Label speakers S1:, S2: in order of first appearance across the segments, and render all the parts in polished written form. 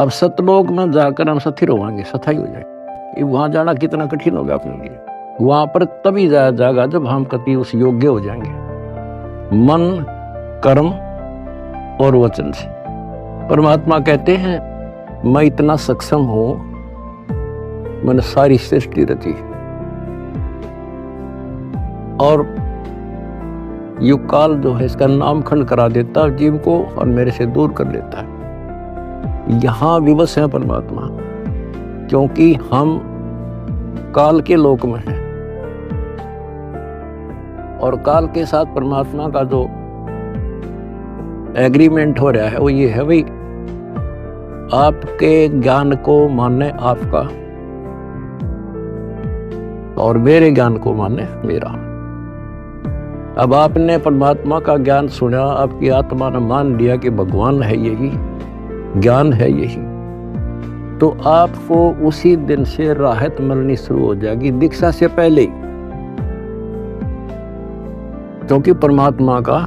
S1: अब सतलोक में जाकर हम स्थिर होंगे, स्थायी हो जाएंगे। वहां जाना कितना कठिन होगा अपने लिए। वहां पर तभी जाया जाएगा जब हम कति उस योग्य हो जाएंगे, मन, कर्म और वचन से। परमात्मा कहते हैं मैं इतना सक्षम हूं, मैंने सारी सृष्टि रची और युग काल जो है इसका नामखंड करा देता है जीव को और मेरे से दूर कर लेता है। यहां विवश है परमात्मा, क्योंकि हम काल के लोक में हैं और काल के साथ परमात्मा का जो एग्रीमेंट हो रहा है वो ये है, भाई आपके ज्ञान को माने आपका और मेरे ज्ञान को माने मेरा। अब आपने परमात्मा का ज्ञान सुना, आपकी आत्मा ने मान लिया कि भगवान है यही, ज्ञान है यही, तो आपको उसी दिन से राहत मिलनी शुरू हो जाएगी, दीक्षा से पहले ही। क्योंकि परमात्मा का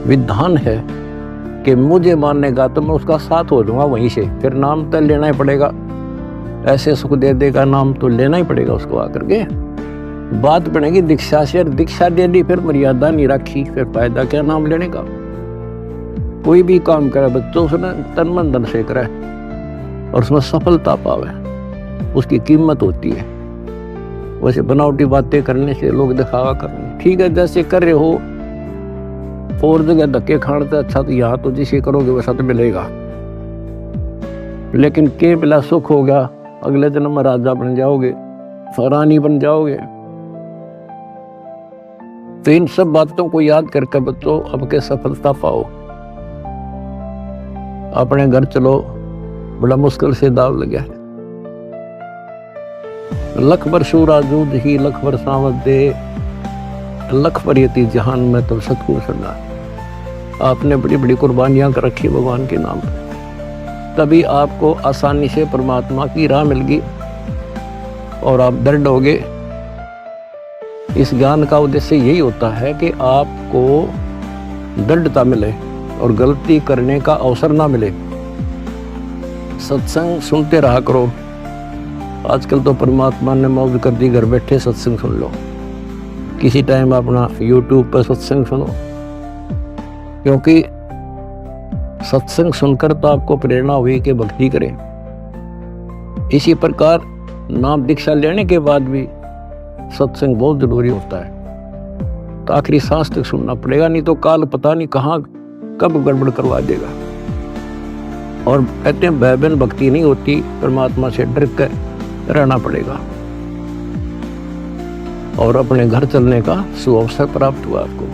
S1: विधान है कि मुझे मानेगा तो मैं उसका साथ हो जाऊंगा वहीं से। फिर नाम तो लेना ही पड़ेगा, ऐसे सुख दे देगा नाम तो लेना ही पड़ेगा उसको आकर के। बात बनेगी दीक्षा से, दीक्षा दे दी फिर मर्यादा नहीं रखी, फिर फायदा क्या नाम लेने का। कोई भी काम करे बच्चों उसने तन मन धन से करे और उसमें सफलता पावे, उसकी कीमत होती है। वैसे बनावटी बातें करने से, लोग दिखावा करने, ठीक है जैसे कर रहे हो और जगह धक्के खाने से अच्छा तो यहाँ तो जिसे करोगे वैसा तो मिलेगा। लेकिन के बिला सुख हो गया, अगले जन्म में राजा बन जाओगे, रानी बन जाओगे। तो इन सब बातों को याद करके बच्चों अब के सफलता पाओ। अपने घर चलो, बड़ा मुश्किल से दाव लगा है। लख बरसूरा जूद ही लख बरसावत दे, लख परियति जहान में तो सतगुरु सुना। आपने बड़ी बड़ी कुर्बानियां कर रखी भगवान के नाम पर, तभी आपको आसानी से परमात्मा की राह मिल गई और आप दृढ़ हो गए। इस ज्ञान का उद्देश्य यही होता है कि आपको दृढ़ता मिले और गलती करने का अवसर ना मिले। सत्संग सुनते रहा करो। आजकल तो परमात्मा ने मौज कर दी, घर बैठे सत्संग सुन लो। किसी टाइम अपना YouTube पर सत्संग सुनो, क्योंकि सत्संग सुनकर तो आपको प्रेरणा हुई कि भक्ति करें। इसी प्रकार नाम दीक्षा लेने के बाद भी सत्संग बहुत जरूरी होता है। तो आखिरी सांस तक सुनना पड़ेगा, नहीं तो काल पता नहीं कहाँ कब गड़बड़ करवा देगा। और कहते हैं भय बिन भक्ति नहीं होती, परमात्मा से डर कर रहना पड़ेगा और अपने घर चलने का सुअवसर प्राप्त हुआ आपको।